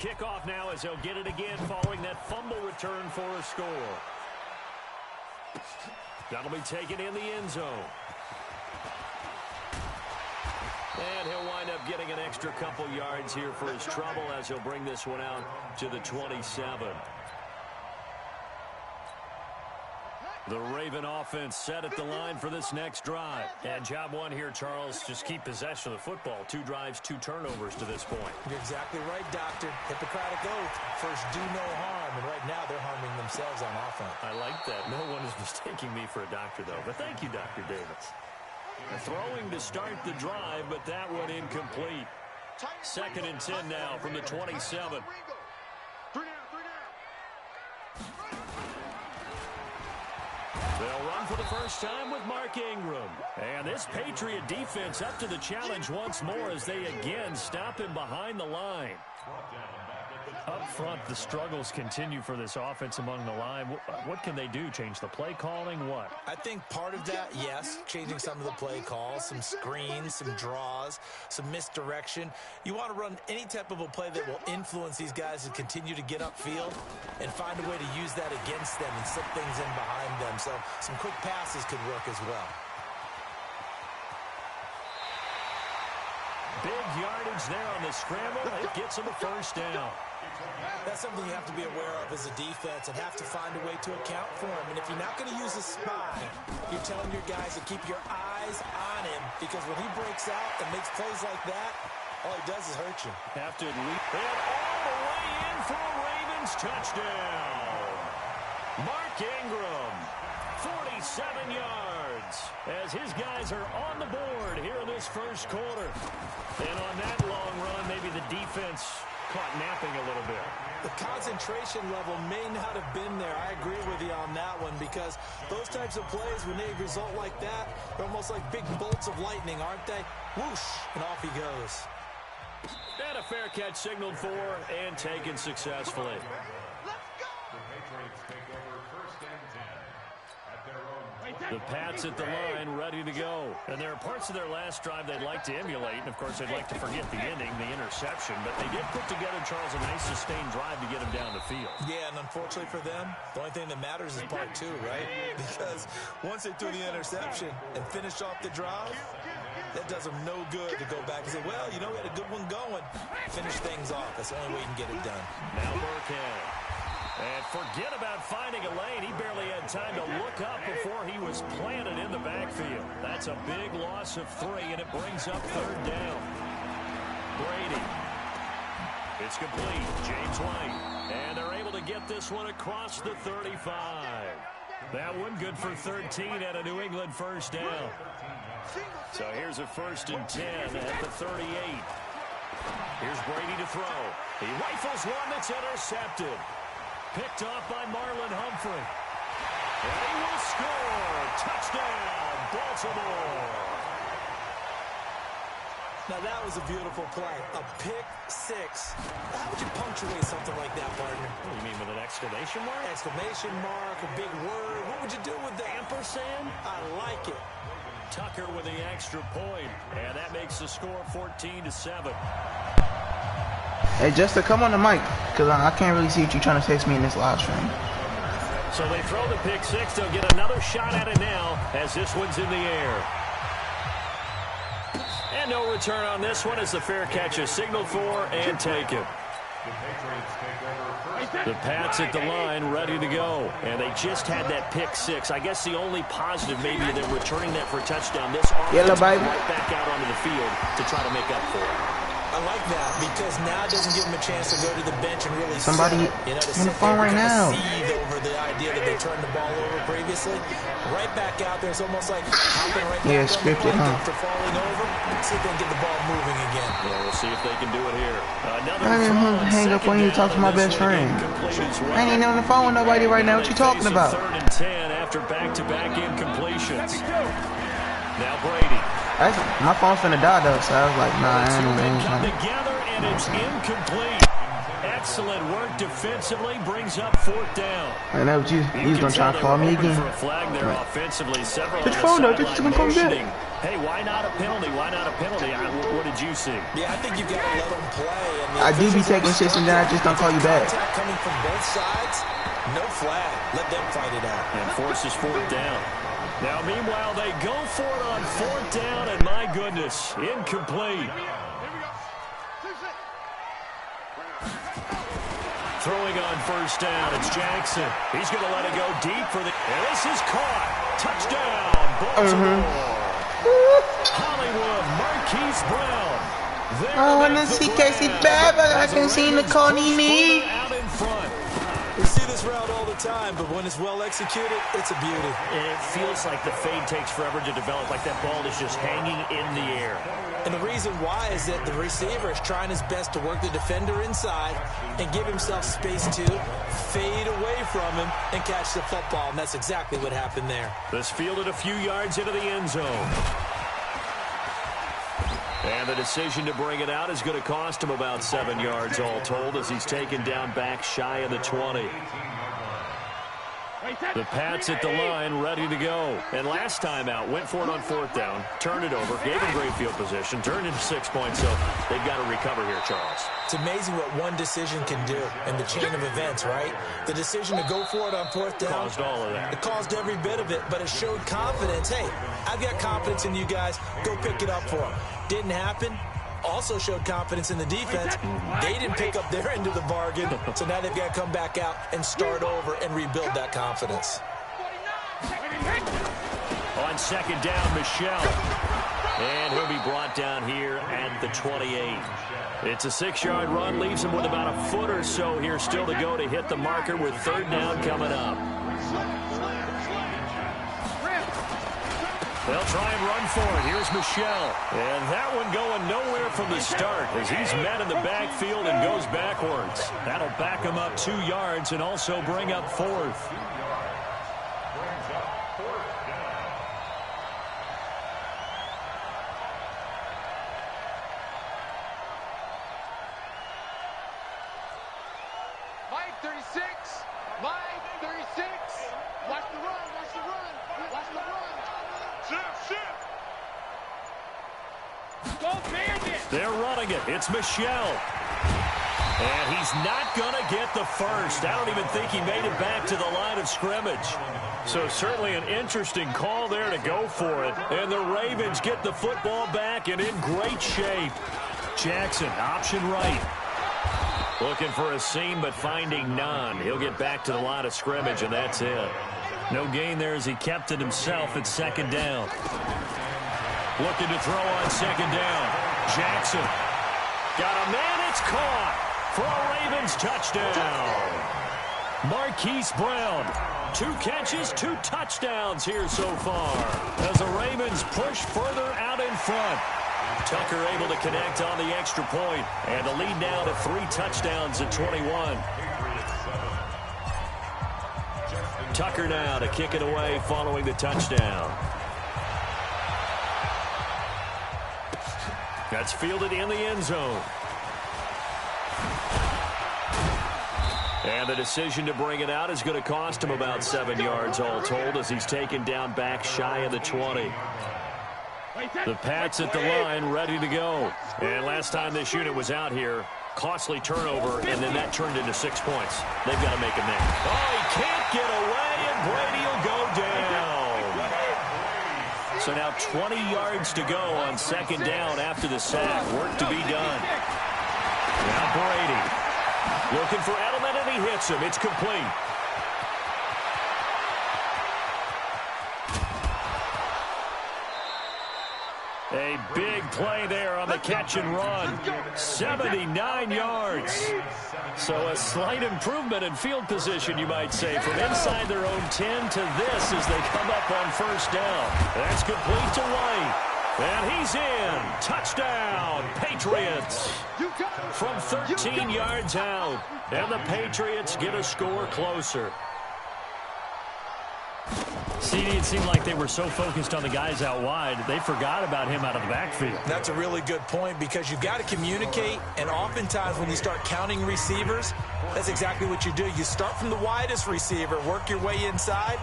Kickoff now as they'll get it again following that fumble return for a score. That'll be taken in the end zone. And he'll wind up getting an extra couple yards here for his trouble as he'll bring this one out to the 27. The Raven offense set at the line for this next drive. And job one here, Charles, just keep possession of the football. 2 drives, 2 turnovers to this point. You're exactly right, Doctor. Hippocratic oath. First, do no harm. And right now, they're harming themselves on offense. I like that. No one is mistaking me for a doctor, though. But thank you, Dr. Davis. Throwing to start the drive, but that one incomplete. 2nd and 10 now from the 27. They'll run for the first time with Mark Ingram. And this Patriot defense up to the challenge once more as they again stop him behind the line. Up front, the struggles continue for this offense among the line. What can they do? Change the play calling? What? I think part of that, yes, changing some of the play calls, some screens, some draws, some misdirection. You want to run any type of a play that will influence these guys to continue to get upfield and find a way to use that against them and slip things in behind them. So some quick passes could work as well. Big yardage there on the scramble. It gets them a first down. That's something you have to be aware of as a defense and have to find a way to account for him. And if you're not going to use a spy, you're telling your guys to keep your eyes on him, because when he breaks out and makes plays like that, all he does is hurt you. Have to leap and all the way in for a Ravens touchdown. Mark Ingram, 47 yards, as his guys are on the board here in this first quarter. And on that long run, maybe the defense caught napping a little bit. The concentration level may not have been there. I agree with you on that one, because those types of plays, when they result like that, they're almost like big bolts of lightning, aren't they? Whoosh, and off he goes. And a fair catch signaled for and taken successfully. The Pats at the line, ready to go. And there are parts of their last drive they'd like to emulate. And, of course, they'd like to forget the ending, the interception. But they did put together, Charles, a nice sustained drive to get them down the field. Yeah, and unfortunately for them, the only thing that matters is part 2, right? Because once they threw the interception and finished off the drive, that does them no good to go back and say, well, you know, we had a good one going. Finish things off. That's the only way you can get it done. Now Burkhead. And forget about finding a lane. He barely had time to look up before he was planted in the backfield. That's a big loss of 3, and it brings up 3rd down. Brady. It's complete. James White. And they're able to get this one across the 35. That one good for 13 at a New England first down. So here's a 1st and 10 at the 38. Here's Brady to throw. He rifles one that's intercepted. Picked off by Marlon Humphrey. And he will score. Touchdown, Baltimore. Now that was a beautiful play. A pick 6. How would you punctuate something like that, partner? What do you mean, with an exclamation mark? Exclamation mark, a big word. What would you do with that? Ampersand? I like it. Tucker with the extra point. And that makes the score 14-7. Hey, Justin, come on the mic, because I can't really see what you're trying to text me in this live stream. So they throw the pick 6. They'll get another shot at it now as this one's in the air. And no return on this one as the fair catch is signaled for and taken. The Pats at the line, ready to go. And they just had that pick 6. I guess the only positive maybe that returning that for a touchdown. This offense right back out onto the field to try to make up for it. I like that, because now it doesn't give them a chance to go to the bench and really somebody sit, on the phone right now. Seethe over the idea that they turned the ball over previously. Right back out there, it's almost like hopping right back scripted, after falling over. See if they can get the ball moving again. Yeah, we'll see if they can do it here. I didn't hang up on you to talk to my best friend. I ain't even on the phone with nobody right now. What you talking about? 3rd and 10 after back-to-back incompletions. Now Brady. My phone's finna die though, so I was like, nah, They come together and it's incomplete. Excellent work defensively, brings up 4th down. I know what you was gonna try to call me again. For a flag there offensively. Several just phone though, just confirm that. Hey, why not a penalty? Why not a penalty? What did you see? Yeah, I think you've got to let them play. And I do be taking shits and then I just don't call you back. Coming from both sides, no flag. Let them fight it out. And forces fourth down. Now, meanwhile, they go for it on fourth down, and my goodness, incomplete. Throwing on first down, it's Jackson. He's going to let it go deep for the... And this is caught. Touchdown, Baltimore. Hollywood, Marquise Brown. I want to see Casey bad, but I can see Nicole me. Out in front. We see this route all the time, but when it's well executed, it's a beauty. And it feels like the fade takes forever to develop, like that ball is just hanging in the air. And the reason why is that the receiver is trying his best to work the defender inside and give himself space to fade away from him and catch the football, and that's exactly what happened there. This fielded a few yards into the end zone. And the decision to bring it out is going to cost him about 7 yards all told as he's taken down back shy of the 20. The Pats at the line, ready to go. And last time out, went for it on fourth down, turned it over, gave him great field position, turned into 6 points, so they've got to recover here, Charles. It's amazing what one decision can do in the chain of events, right? The decision to go for it on fourth down. Caused all of that. It caused every bit of it, but it showed confidence. Hey, I've got confidence in you guys. Go pick it up for them. Didn't happen. Also showed confidence in the defense. They didn't pick up their end of the bargain, so now they've got to come back out and start over and rebuild that confidence. On second down, Michelle. And he'll be brought down here at the 28. It's a 6-yard run, leaves him with about a foot or so here still to go to hit the marker with third down coming up. They'll try and run for it. Here's Michelle. And that one going nowhere from the start as he's met in the backfield and goes backwards. That'll back him up 2 yards and also bring up fourth. Mike 36. Mike 36. Watch the run. Watch the run. Watch the run. They're running it. It's Michelle. And he's not going to get the first. I don't even think he made it back to the line of scrimmage. So certainly an interesting call there to go for it. And the Ravens get the football back and in great shape. Jackson, option right. Looking for a seam, but finding none. He'll get back to the line of scrimmage, and that's it. No gain there as he kept it himself at second down. Looking to throw on second down. Jackson. Got a man, it's caught for a Ravens touchdown. Marquise Brown. 2 catches, 2 touchdowns here so far as the Ravens push further out in front. Tucker able to connect on the extra point, and the lead now to 3 touchdowns at 21. Tucker now to kick it away following the touchdown. That's fielded in the end zone. And the decision to bring it out is going to cost him about 7 yards all told as he's taken down back shy of the 20. The Pats at the line ready to go. And last time this unit was out here, costly turnover, and then that turned into 6 points. They've got to make a name. Oh, he can't get away, and Brady will go down. So now 20 yards to go on second down after the sack. Work to be done. Now Brady looking for Edelman, and he hits him. It's complete. A big play there on the catch and run. 79 yards. So a slight improvement in field position, you might say, from inside their own 10 to this as they come up on first down. That's complete to White. And he's in. Touchdown, Patriots. From 13 yards out. And the Patriots get a score closer. CD, it seemed like they were so focused on the guys out wide, they forgot about him out of the backfield. That's a really good point because you've got to communicate, and oftentimes when you start counting receivers, that's exactly what you do. You start from the widest receiver, work your way inside,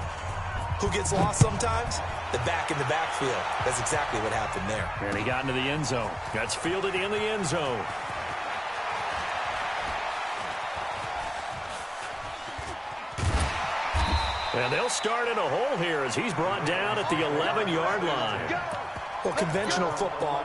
Who gets lost sometimes? The back in the backfield. That's exactly what happened there. And he got into the end zone. That's fielded in the end zone. And they'll start in a hole here as he's brought down at the 11-yard line. Well, conventional football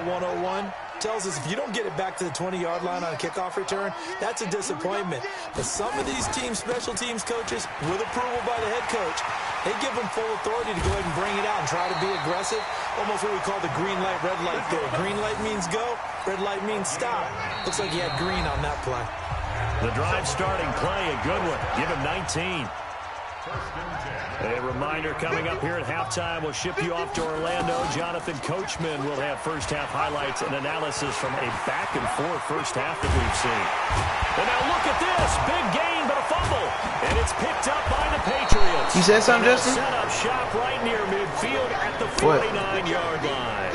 101, tells us if you don't get it back to the 20-yard line on a kickoff return, that's a disappointment. But some of these teams, special teams coaches, with approval by the head coach, they give them full authority to go ahead and bring it out and try to be aggressive. Almost what we call the green light, red light theory. Green light means go, red light means stop. Looks like he had green on that play. The drive starting play, a good one. Give him 19. A reminder coming up here at halftime. We'll ship you off to Orlando. Jonathan Coachman will have first-half highlights and analysis from a back-and-forth first half that we've seen. And now look at this. Big gain, but a fumble. And it's picked up by the Patriots. You said something, Justin? Set up shop right near midfield at the 49-yard line.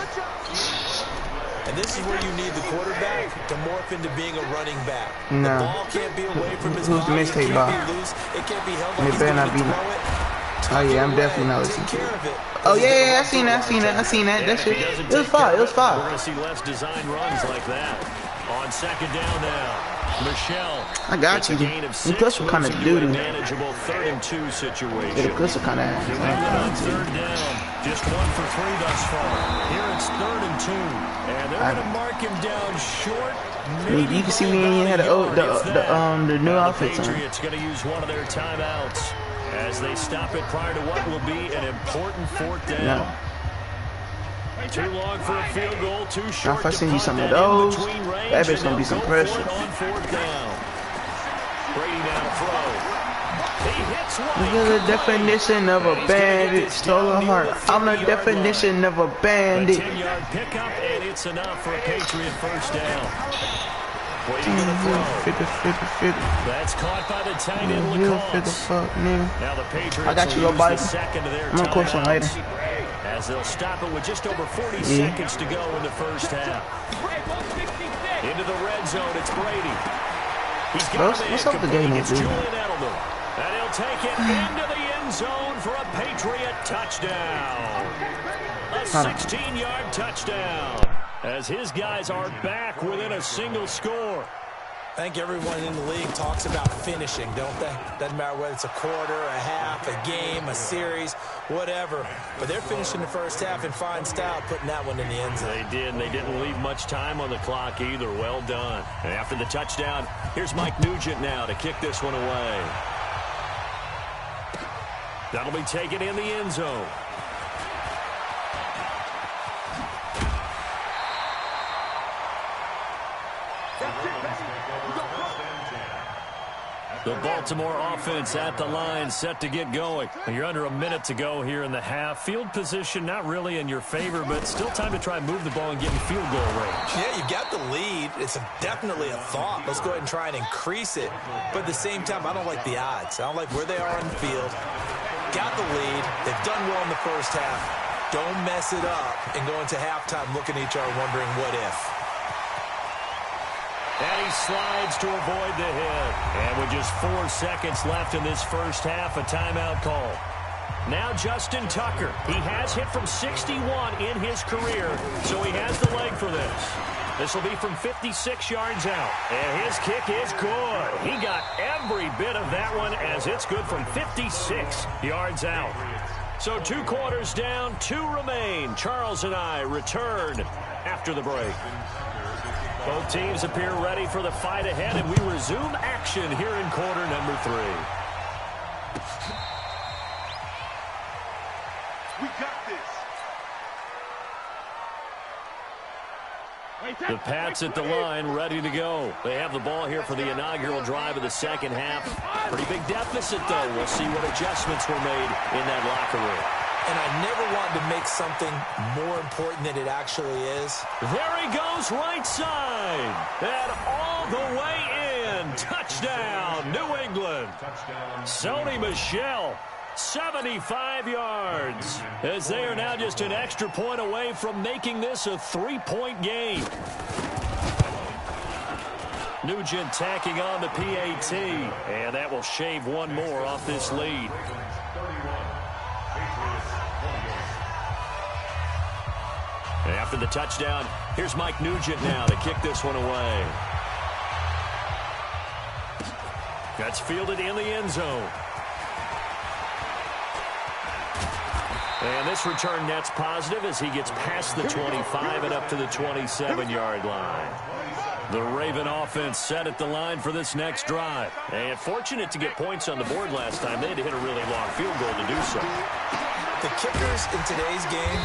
And this is where you need the quarterback to morph into being a running back. No. The ball can't be away from his Who's the body. mistake It ball? can't be loose. It can't be held And like it he's better going not to be. throw it. Oh yeah, I'm definitely not listening to it. Oh yeah, I seen that. That shit. It was fire. We're going to see less design runs like that. On second down now, Michelle. I got you. The plus were kind of doo-doo. Manageable 3rd and 2 situation. Yeah, the plus were kind of New England on third down. Just 1 for 3 thus far. Here it's 3rd and 2. And they're going to mark him down short. You can see we ain't had the new outfits on. Patriots going to use one of their timeouts as they stop it prior to what will be an important 4th down. No. Too long for a field goal, too short. Now if I to send you punt some of that in those, between range, that bitch and gonna be they'll some go pressure. for it on 4th down. Brady now to throw. He hits one. You're the definition of a bandit, stole a heart. I'm the definition of a bandit. 10-yard pickup, and it's enough for a Patriot first down. Brady going to throw. That's caught by the tight end, Lacoste. Now the Patriots I got you, will little use bite. the second of their I'm gonna coach one later. as they'll stop it with just over 40 seconds to go in the first half. Into the red zone, it's Brady. He's got What's up the game, it's dude? Julian Edelman. And he'll take it into the end zone for a Patriot touchdown. A 16-yard touchdown as his guys are back within a single score. I think everyone in the league talks about finishing, don't they? Doesn't matter whether it's a quarter, a half, a game, a series, whatever. But they're finishing the first half in fine style, putting that one in the end zone. They did, and they didn't leave much time on the clock either. Well done. And after the touchdown, here's Mike Nugent now to kick this one away. That'll be taken in the end zone. The Baltimore offense at the line, set to get going. You're under a minute to go here in the half. Field position not really in your favor, but still time to try and move the ball and get in field goal range. Yeah, you got the lead. It's definitely a thought. Let's go ahead and try and increase it. But at the same time, I don't like the odds. I don't like where they are on the field. Got the lead. They've done well in the first half. Don't mess it up and go into halftime looking at each other wondering what if. And he slides to avoid the hit. And with just 4 seconds left in this first half, a timeout call. Now Justin Tucker. He has hit from 61 in his career, so he has the leg for this. This will be from 56 yards out. And his kick is good. He got every bit of that one as it's good from 56 yards out. So 2 quarters down, 2 remain. Charles and I return after the break. Both teams appear ready for the fight ahead, and we resume action here in quarter number 3. We got this. The Pats at the line, ready to go. They have the ball here for the inaugural drive of the second half. Pretty big deficit, though. We'll see what adjustments were made in that locker room. And I never wanted to make something more important than it actually is. There he goes, right side. And all the way in. Touchdown, New England. Sony Michel, 75 yards. As they are now just an extra point away from making this a 3-point game. Nugent tacking on the PAT. And that will shave one more off this lead. After the touchdown, here's Mike Nugent now to kick this one away. That's fielded in the end zone. And this return net's positive as he gets past the 25 and up to the 27-yard line. The Raven offense set at the line for this next drive. And fortunate to get points on the board last time. They had to hit a really long field goal to do so. The kickers in today's game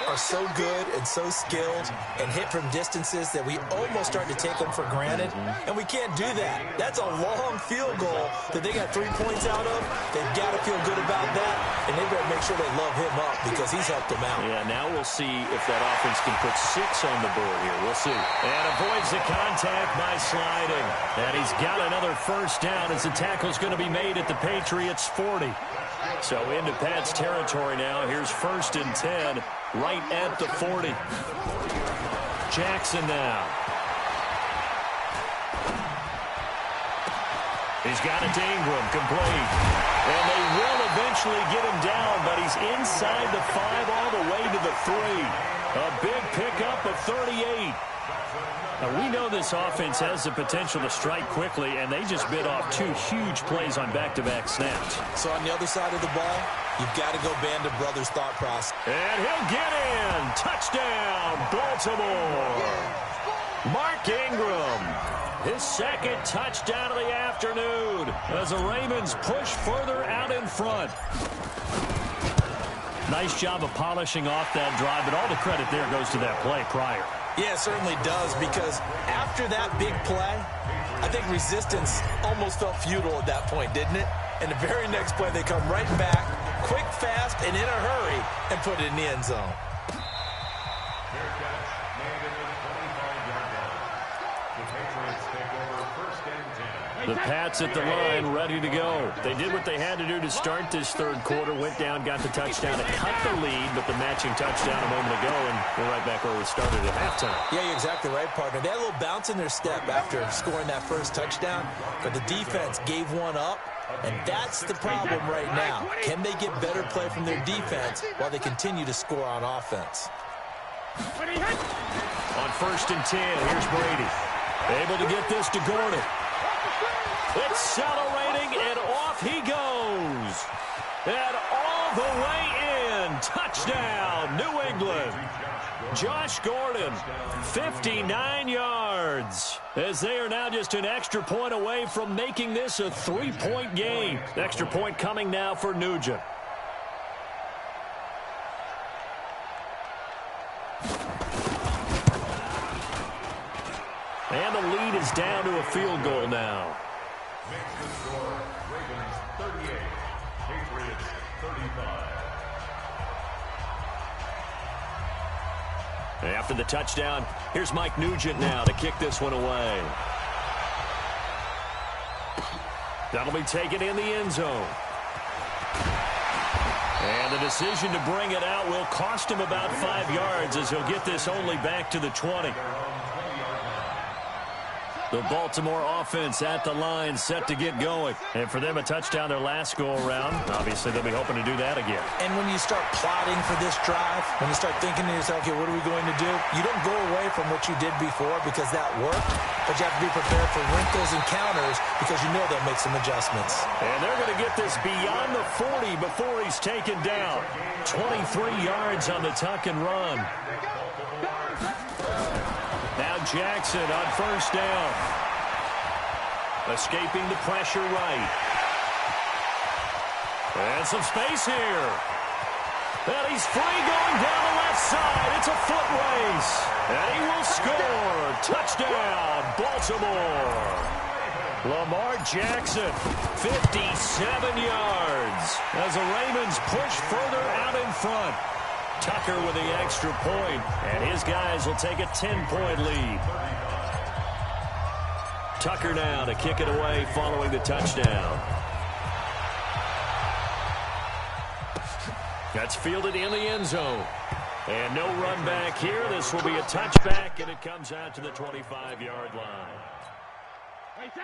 are so good and so skilled and hit from distances that we almost start to take them for granted, and we can't do that. That's a long field goal that they got 3 points out of. They've got to feel good about that, and they better make sure they love him up because he's helped them out. Yeah, now we'll see if that offense can put 6 on the board here. We'll see. And avoids the contact by sliding. And he's got another first down as the tackle's going to be made at the Patriots' 40. So into Pat's territory now. Here's 1st and 10 right at the 40. Jackson now. He's got it to Ingram, complete. And they will eventually get him down, but he's inside the 5 all the way to the 3. A big pickup of 38. Now, we know this offense has the potential to strike quickly, and they just bit off 2 huge plays on back-to-back snaps. So on the other side of the ball, you've got to go Band of Brothers thought process. And he'll get in. Touchdown, Baltimore. Mark Ingram, his 2nd touchdown of the afternoon as the Ravens push further out in front. Nice job of polishing off that drive, but all the credit there goes to that play prior. Yeah, it certainly does, because after that big play, I think resistance almost felt futile at that point, didn't it? And the very next play, they come right back, quick, fast, and in a hurry, and put it in the end zone. The Pats at the line, ready to go. They did what they had to do to start this 3rd quarter, went down, got the touchdown to cut the lead, but the matching touchdown a moment ago, and we're right back where we started at halftime. Yeah, you're exactly right, partner. They had a little bounce in their step after scoring that first touchdown, but the defense gave one up, and that's the problem right now. Can they get better play from their defense while they continue to score on offense? On 1st and 10, here's Brady. Able to get this to Gordon. Accelerating, and off he goes. And all the way in. Touchdown, New England. Josh Gordon, 59 yards. As they are now just an extra point away from making this a 3-point game. Extra point coming now for Nugent. And the lead is down to a field goal now. Makes the score, Ravens 38, Patriots 35. After the touchdown, here's Mike Nugent now to kick this one away. That'll be taken in the end zone. And the decision to bring it out will cost him about 5 yards as he'll get this only back to the 20. The Baltimore offense at the line, set to get going. And for them, a touchdown their last go-around. Obviously, they'll be hoping to do that again. And when you start plotting for this drive, when you start thinking to yourself, okay, what are we going to do? You don't go away from what you did before because that worked, but you have to be prepared for wrinkles and counters because you know they'll make some adjustments. And they're going to get this beyond the 40 before he's taken down. 23 yards on the tuck and run. Now Jackson on 1st down. Escaping the pressure right. And some space here. And he's free going down the left side. It's a foot race. And he will score. Touchdown, Baltimore. Lamar Jackson, 57 yards. As the Ravens push further out in front. Tucker with the extra point, and his guys will take a 10-point lead. Tucker now to kick it away following the touchdown. That's fielded in the end zone. And no run back here. This will be a touchback, and it comes out to the 25-yard line.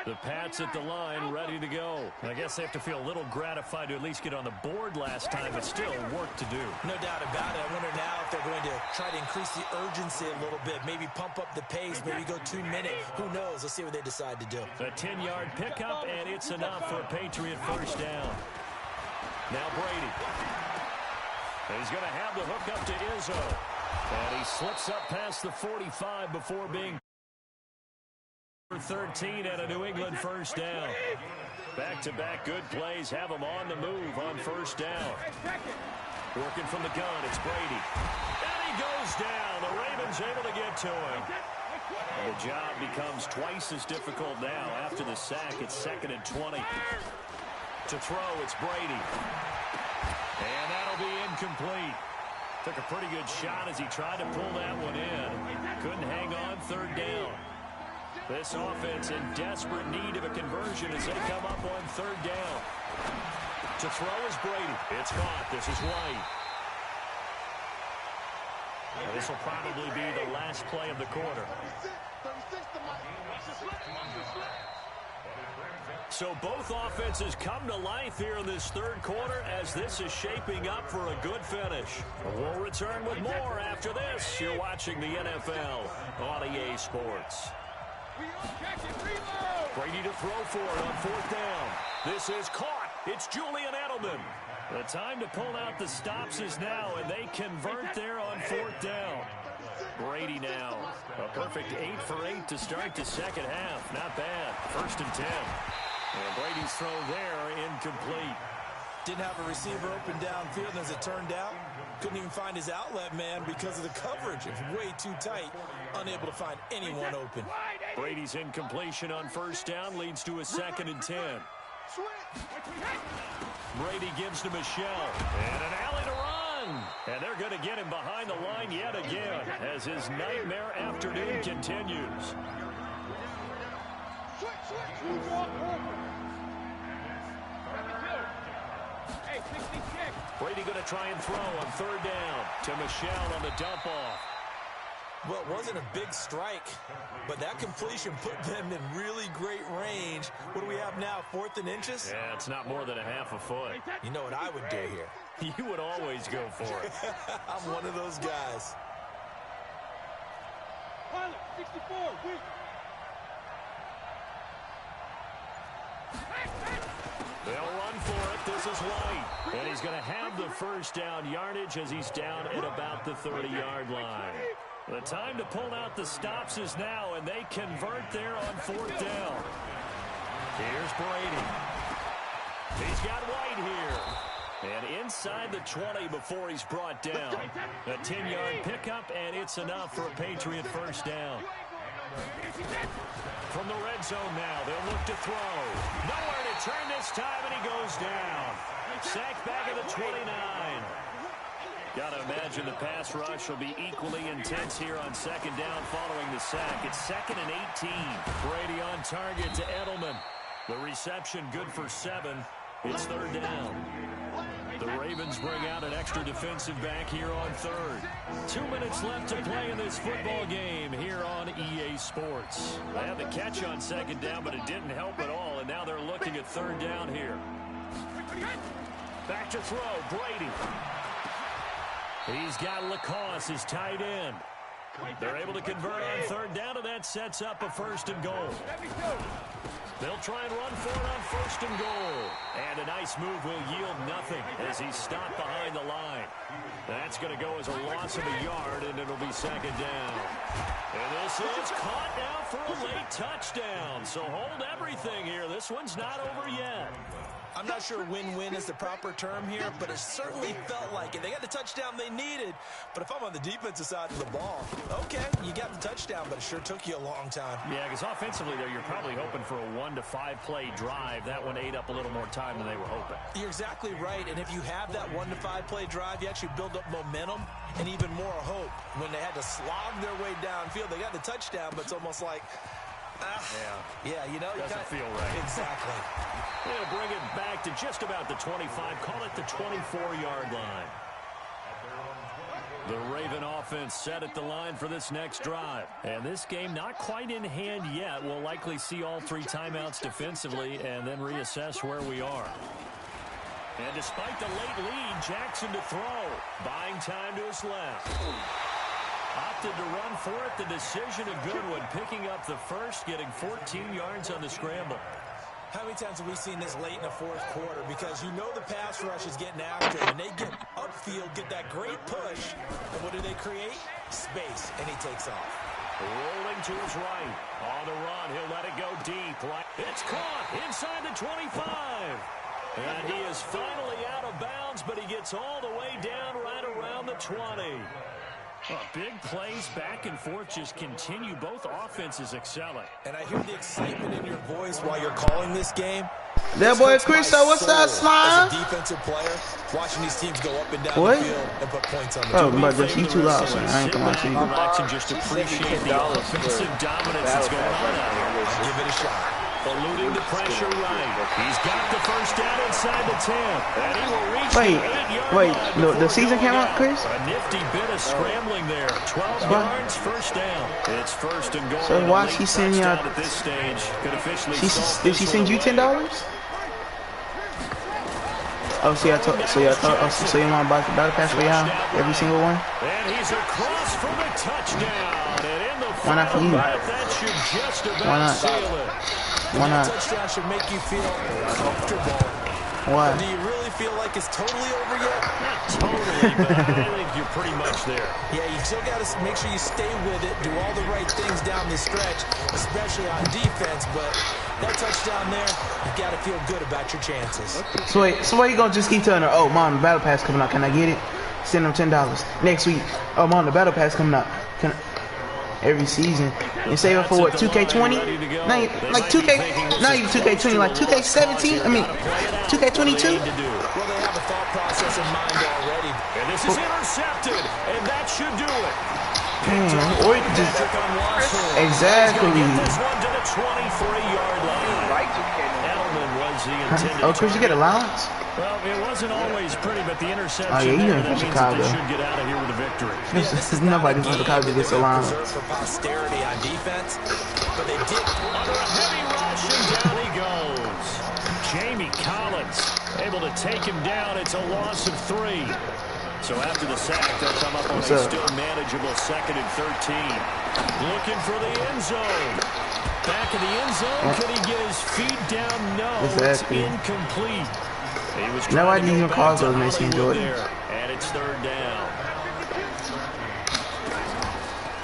The Pats at the line, ready to go. I guess they have to feel a little gratified to at least get on the board last time, but still work to do. No doubt about it. I wonder now if they're going to try to increase the urgency a little bit, maybe pump up the pace, maybe go 2 minute. Who knows? Let's see what they decide to do. A 10-yard pickup, and it's enough for a Patriot first down. Now Brady. He's going to have the hook up to Izzo. And he slips up past the 45 before being 13 and a New England first down. Back-to-back good plays have him on the move on first down. Working from the gun, it's Brady. And he goes down. The Ravens able to get to him. And the job becomes twice as difficult now after the sack. It's 2nd and 20. To throw, it's Brady. And that'll be incomplete. Took a pretty good shot as he tried to pull that one in. Couldn't hang on, 3rd down. This offense in desperate need of a conversion as they come up on 3rd down. To throw is Brady. It's caught. This is White. This will probably be the last play of the quarter. So both offenses come to life here in this 3rd quarter as this is shaping up for a good finish. We'll return with more after this. You're watching the NFL on EA Sports. Brady to throw for it on 4th down. This is caught. It's Julian Edelman. The time to pull out the stops is now, and they convert there on 4th down. Brady now. A perfect 8 for 8 to start the second half. Not bad. 1st and 10. And Brady's throw there incomplete. Didn't have a receiver open downfield, and as it turned out, couldn't even find his outlet man because of the coverage. It was way too tight, unable to find anyone open. Brady's incompletion on 1st down leads to a 2nd and 10. Brady gives to Michelle. And an alley to run. And they're going to get him behind the line yet again as his nightmare afternoon continues. Brady going to try and throw on 3rd down to Michelle on the dump off. Well, it wasn't a big strike, but that completion put them in really great range. What do we have now, 4th and inches? Yeah, it's not more than a half a foot. You know what I would do here? You would always go for it. I'm one of those guys. 64, weak. They'll run for it. This is White. And he's going to have the first down yardage as he's down at about the 30-yard line. The time to pull out the stops is now, and they convert there on 4th down. Here's Brady. He's got White here. And inside the 20 before he's brought down. A 10-yard pickup, and it's enough for a Patriot first down. From the red zone now, they'll look to throw. Nowhere to turn this time, and he goes down. Sacked back at the 29. Got to imagine the pass rush will be equally intense here on 2nd down following the sack. It's 2nd and 18. Brady on target to Edelman. The reception good for 7. It's 3rd down. The Ravens bring out an extra defensive back here on 3rd. 2 minutes left to play in this football game here on EA Sports. They had the catch on 2nd down, but it didn't help at all, and now they're looking at 3rd down here. Back to throw, Brady. He's got Lacoste, his tight end. They're able to convert on 3rd down, and that sets up a 1st and goal. They'll try and run for it on 1st and goal. And a nice move will yield nothing as he's stopped behind the line. That's going to go as a loss of a yard, and it'll be 2nd down. And this is caught now for a late touchdown. So hold everything here. This one's not over yet. I'm not sure win-win is the proper term here, but it certainly felt like it. They got the touchdown they needed, but if I'm on the defensive side of the ball, okay, you got the touchdown, but it sure took you a long time. Yeah, because offensively, though, you're probably hoping for a 1 to 5 play drive. That one ate up a little more time than they were hoping. You're exactly right, and if you have that 1 to 5 play drive, you actually build up momentum and even more hope. When they had to slog their way downfield, they got the touchdown, but it's almost like, yeah, you know, doesn't feel right. Exactly. They'll bring it back to just about the 25. Call it the 24-yard line. The Raven offense set at the line for this next drive. And this game not quite in hand yet. We'll likely see all 3 timeouts defensively and then reassess where we are. And despite the late lead, Jackson to throw. Buying time to his left. Opted to run for it. The decision a good one. Picking up the first, getting 14 yards on the scramble. How many times have we seen this late in the fourth quarter? Because you know the pass rush is getting after him, and they get upfield, get that great push, and what do they create? Space, and he takes off. Rolling to his right. On the run, he'll let it go deep. It's caught inside the 25. And he is finally out of bounds, but he gets all the way down right around the 20. Big plays back and forth just continue. Both offenses excelling. And I hear the excitement in your voice while you're calling this game. That boy Chris, what's up, Slime? As a defensive player, watching these teams go up and down What? the field and put points on the Oh, board. but just you too loud, so I ain't gonna see you. Relax and just appreciate the offensive dominance that's going on out here. I'll give it a shot. Eluding the pressure right. He's got the first down inside the 10. And he will reach Wait, the 8-yard wait, line the season came out, Chris? A nifty bit of scrambling there. 12 yards, first down. It's first and goal. So why she send y'all? At this stage, could officially Did she send you $10? Oh, so you want to buy the battle pass for y'all? Every single one? And he's across for the touchdown. And in the Why not for you? that should just about Why not? seal it. Why That not? touchdown should make you feel comfortable. Why? Or do you really feel like it's totally over yet? Not totally, but I think you're pretty much there. Yeah, you still got to make sure you stay with it, do all the right things down the stretch, especially on defense. But that touchdown there, you got to feel good about your chances. So why you gonna just keep telling her, oh, Mom, the battle pass coming out, can I get it? Send them $10. Next week, oh, Mom, the battle pass coming out. Every season. And save it for what, 2K20? Not like 2K, not even 2K20, like 2K17? I mean, 2K22? Well, they have a thought process in mind already. And this is intercepted, and that should do it. Man, or you could just... Exactly. This one to the 23-yard line. Edelman was the intended. Oh, Chris, you get allowance? Well, it wasn't always pretty, but the interception Oh, yeah, you there, know that for means that Chicago. they should get out of here with a victory. Nobody from Chicago gets allowance. For posterity on defense, but they did. Under a heavy rush, and down he goes. Jamie Collins able to take him down. It's a loss of 3. So after the sack, they'll come up on a still manageable 2nd and 13. Looking for the end zone. Back in the end zone, can he get his feet down? No, Exactly. it's incomplete. He was Nobody even calls those Mason Mason Jordans. And it's 3rd down.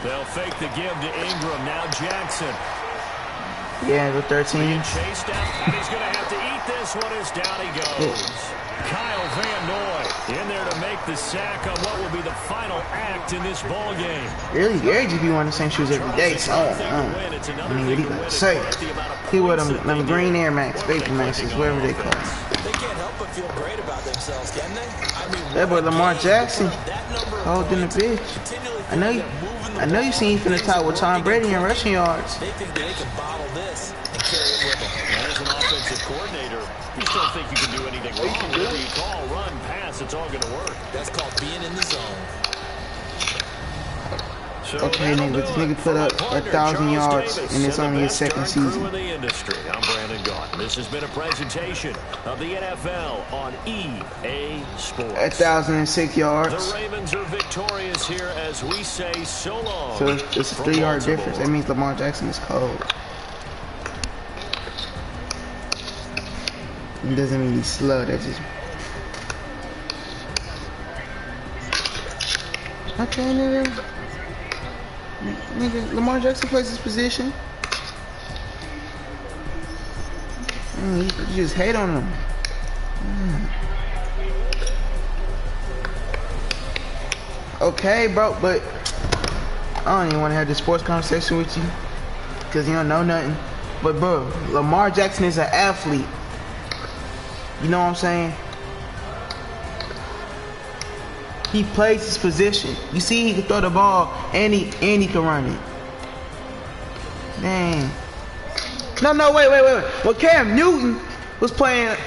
They'll fake the give to Ingram. Now Jackson. Yeah, the 13. Chased down, and he's going to have to eat this one as down he goes. Kyle Van Noy in there to make the sack on what will be the final act in this ball game. Really, Gary just be wearing the same shoes every day, so I mean, what he got to say? He wear them green Air Max, Vapor Maxes, whatever they call them. They can't help but feel great about themselves, can they? I mean, That boy Lamar Jackson holding the bitch. I know you seen from the top with Tom Brady in rushing yards. They think that they can bottle this and carry it with them. And as an offensive coordinator, you still think you can do anything wrong. Whatever you call, run, pass, it's all going to work. That's called being in the zone. So Okay, nigga, this nigga put up 1,000 yards, and it's only his 2nd season. In the industry. I'm Brandon Gaunt. This has been a presentation of the NFL on EA Sports. 1,006 yards. The Ravens are victorious here as we say so long. So it's a 3-yard difference. That means Lamar Jackson is cold. It doesn't mean he's slow. That just... Okay, nigga. Nigga, Lamar Jackson plays his position. You just hate on him. Okay, bro, but I don't even want to have this sports conversation with you because you don't know nothing. But, bro, Lamar Jackson is an athlete. You know what I'm saying? He plays his position. You see, he can throw the ball and he can run it. Dang. No, wait. Well, Cam Newton was playing.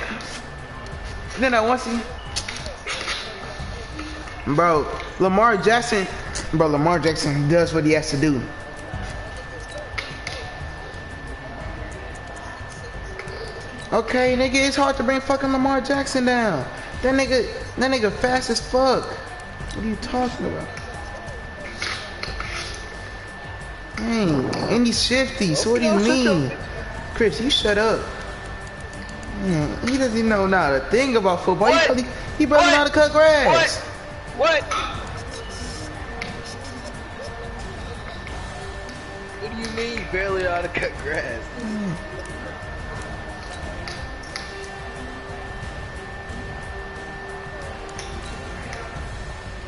Then once he. Bro, Lamar Jackson does what he has to do. Okay, nigga, it's hard to bring fucking Lamar Jackson down. That nigga fast as fuck. What are you talking about? Dang, and he's shifty, so what do you mean? Chris, you shut up. Man, he doesn't even know not a thing about football. He barely know how to cut grass. What? What do you mean, barely know how to cut grass?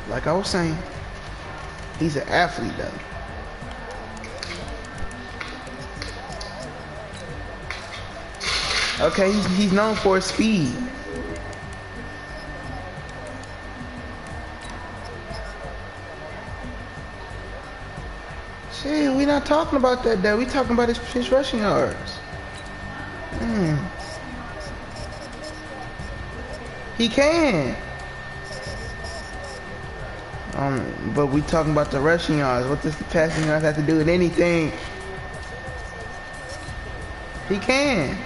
Like I was saying, he's an athlete though. Okay, he's known for his speed. Shit, we not talking about that though. We talking about his rushing yards. He can. But we talking about the rushing yards. What does the passing yards have to do with anything? He can.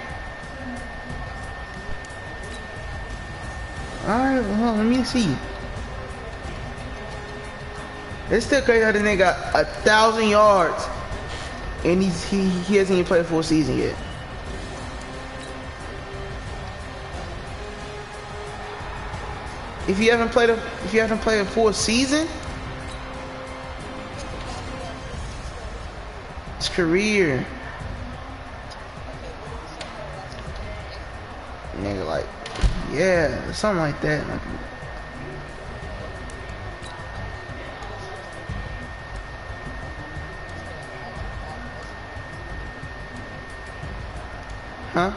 Alright, well, let me see. It's still crazy how the nigga got 1,000 yards and he hasn't even played a full season yet. If you haven't played a full season, it's career. Nigga, like, yeah, something like that. Like, huh?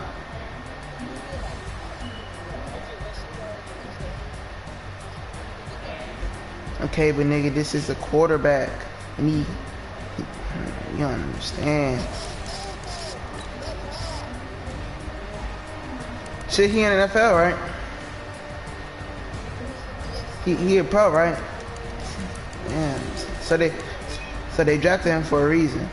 Okay, but nigga, this is a quarterback. And you don't understand. Shit, he in the NFL, right? He a pro, right? Yeah. So they drafted him for a reason.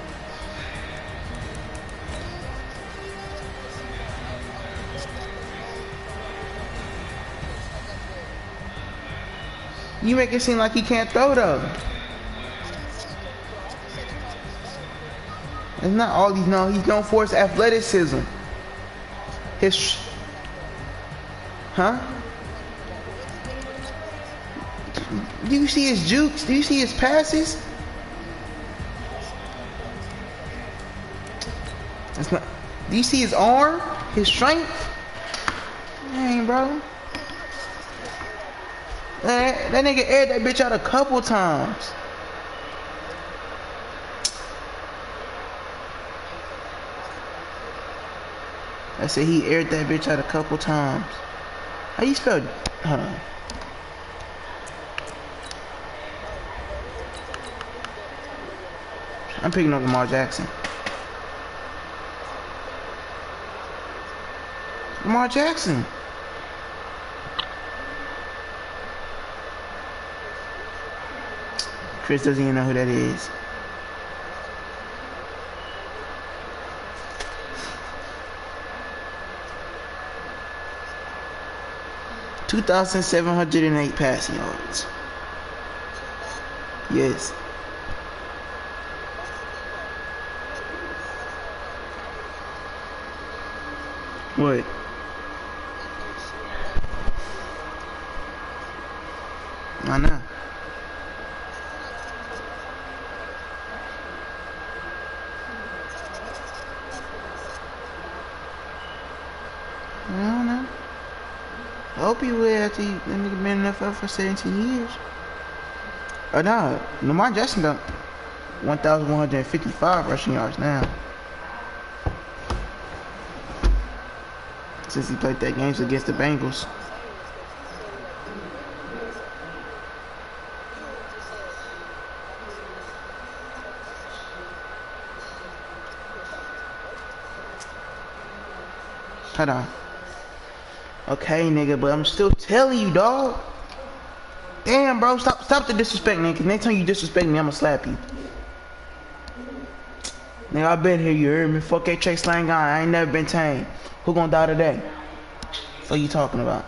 You make it seem like he can't throw though. It's not all he's known for his athleticism. Huh? Do you see his jukes? Do you see his passes? That's not. Do you see his arm? His strength? Dang, bro. That nigga aired that bitch out a couple times. I said he aired that bitch out a couple times. How you spell? Hold on. I'm picking up Lamar Jackson. Lamar Jackson. Chris doesn't even know who that is. $2,708 passing yards. Yes. What? I know. I don't know. I hope he will after that nigga been in the NFL for 17 years. Or no, Lamar Jackson got 1,155 rushing yards now. Since he played that games against the Bengals. Hold on. Okay, nigga, but I'm still telling you, dog. Damn, bro, stop the disrespect, nigga. Cause next time you disrespect me, I'ma slap you. Nigga, I been here, you heard me? Fuck that Chase Slang guy. I ain't never been tamed. Who gonna die today? What you talking about?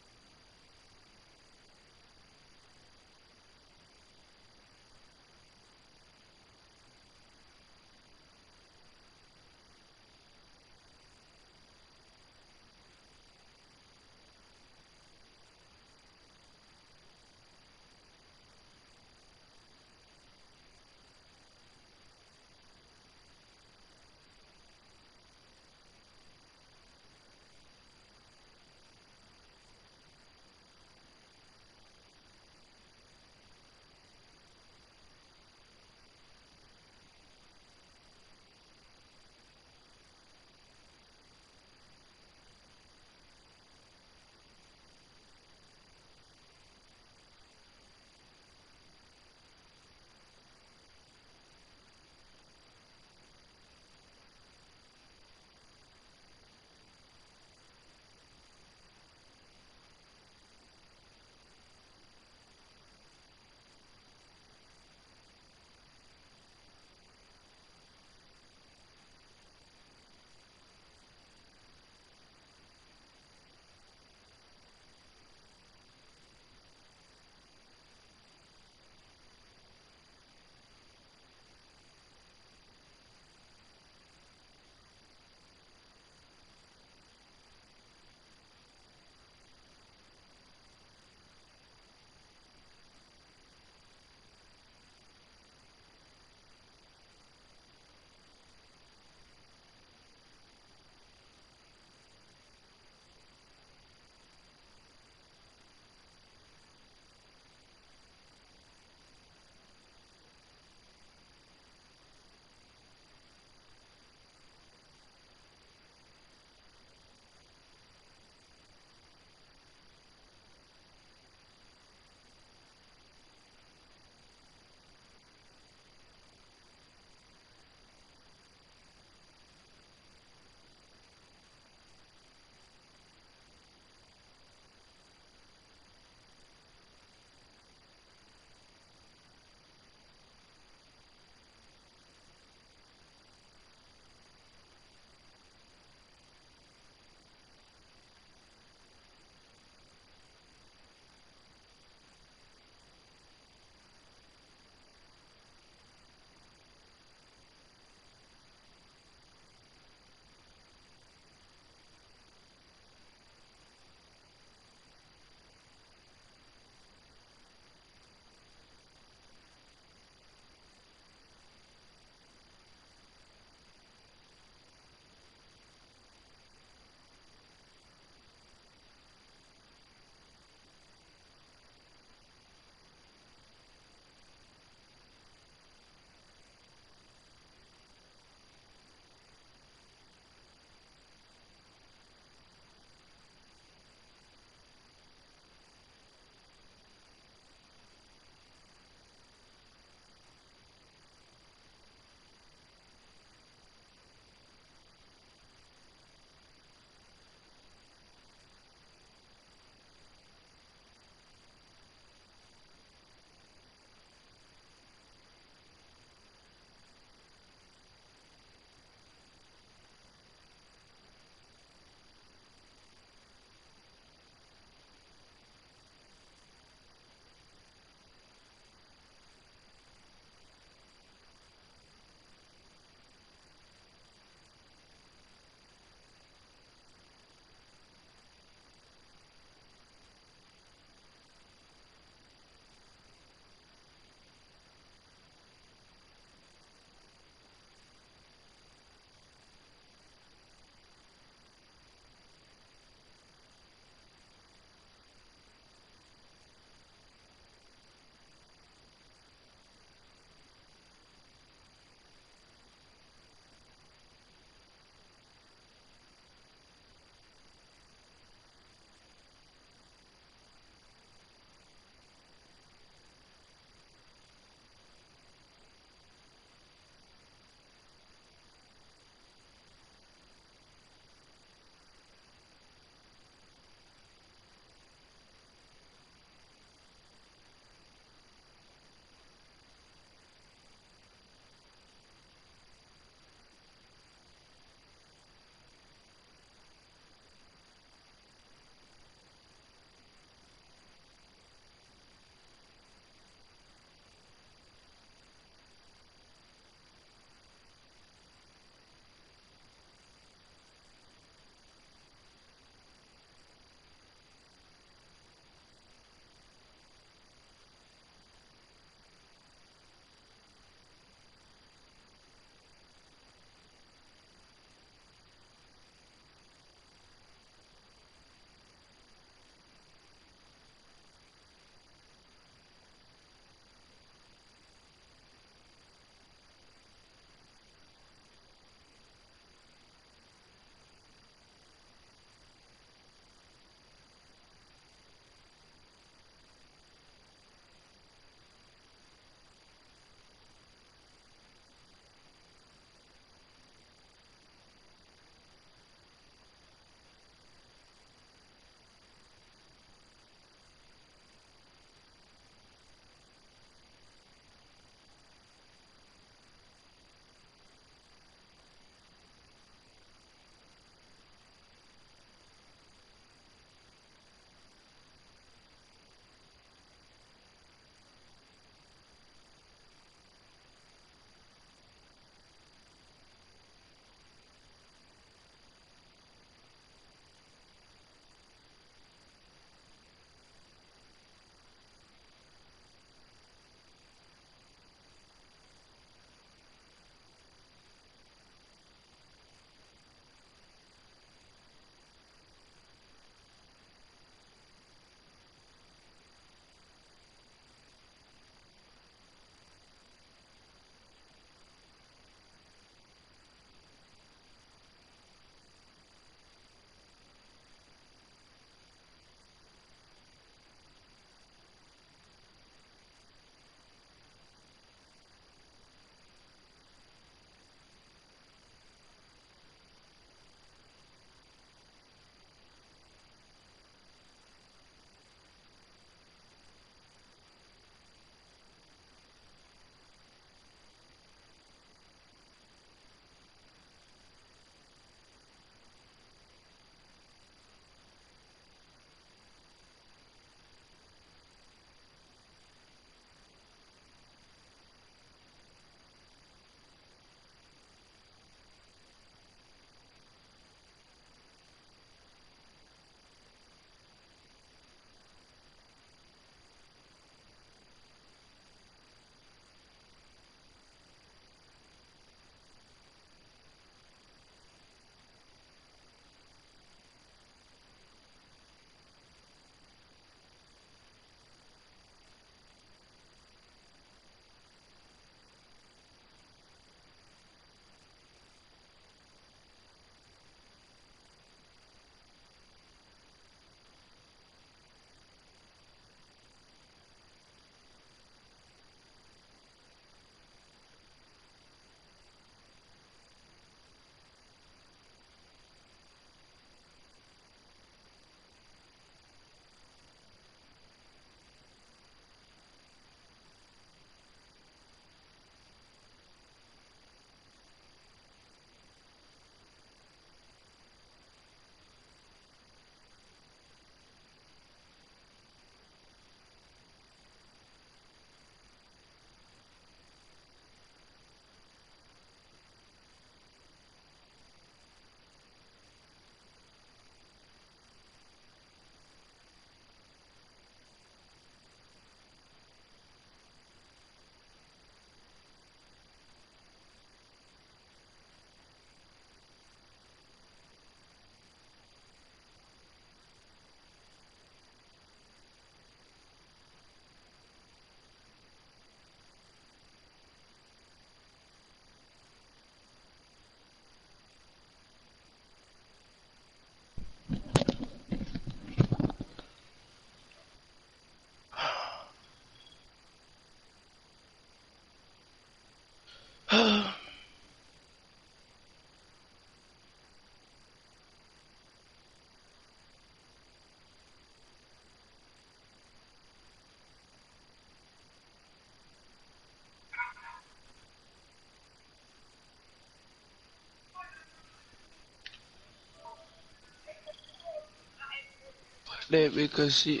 That because she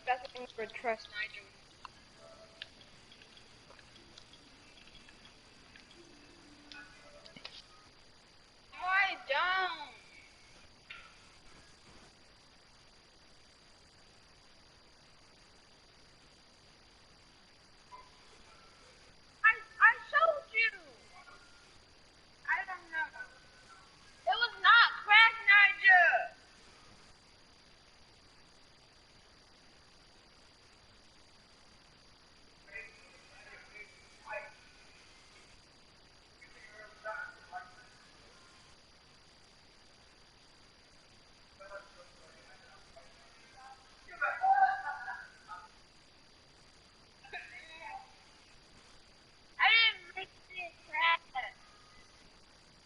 That's what for trust Nigel. I don't. I showed you. I don't know. It was not crack Nigel. I didn't make it crack.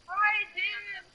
I did.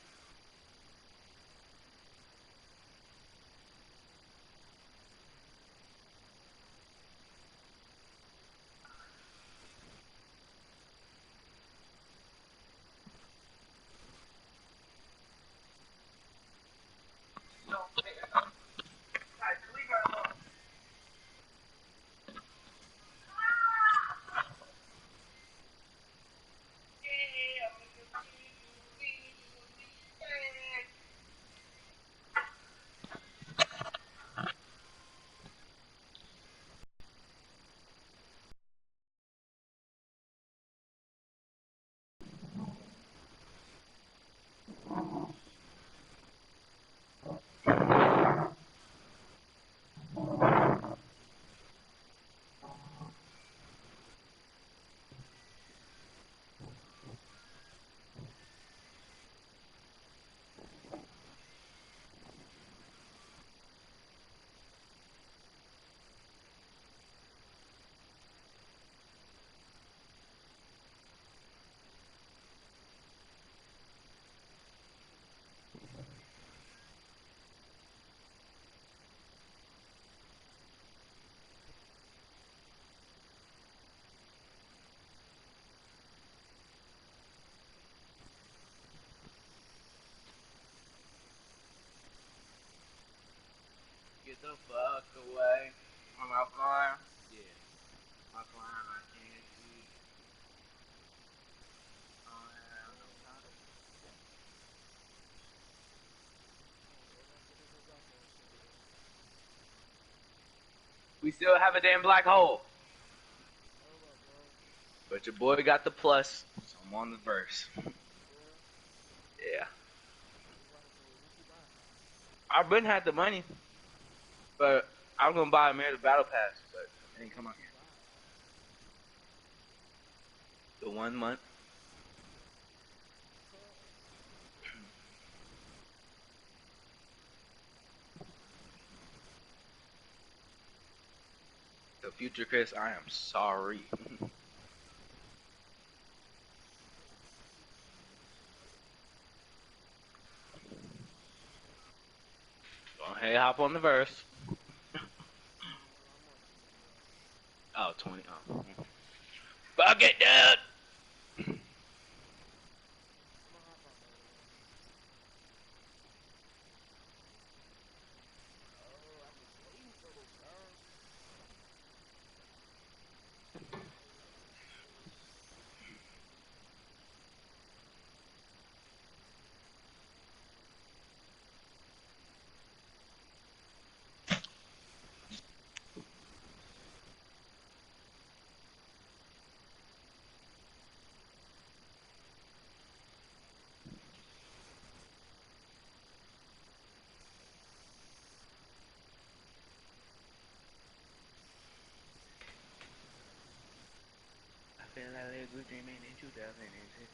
get the fuck away from my farm. Yeah, my farm I can't see. I don't have no time. We still have a damn black hole. But your boy got the plus, so I'm on the verse. Yeah. I've been had the money, but I'm gonna buy a Mirror Battle Pass, but it ain't come out yet. The 1 month. So future Chris, I am sorry. Go ahead, hop on the verse. Oh, 20. Oh. Fuck it, dude! I feel like a good dreaming in 2006.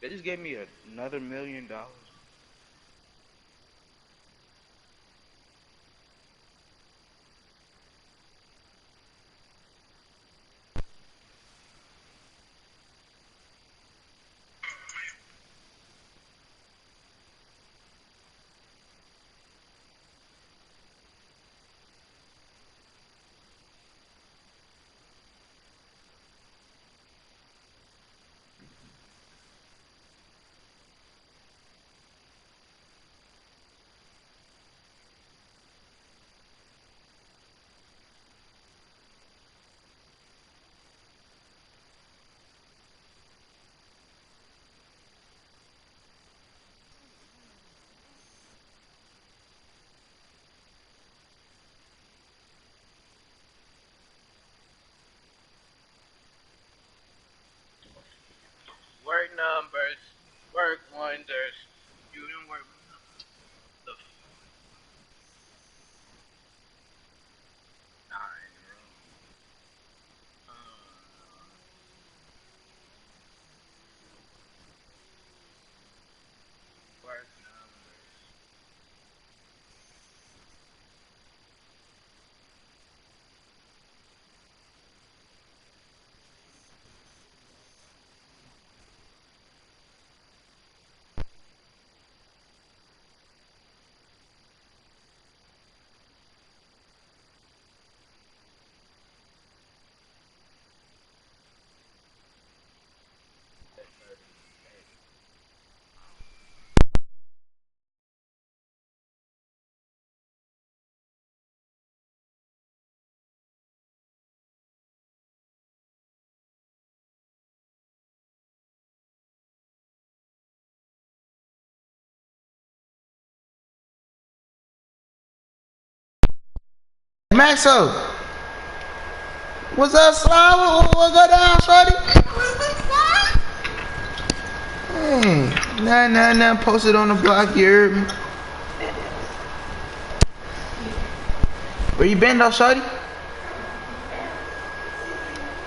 They just gave me another $1 million. Work numbers, work wonders. You don't work. The nine room. Work numbers. Maxo, what's up, Slime? What go down, shorty? Hey, nah, posted on the block, you heard me? Where you been, though, shorty?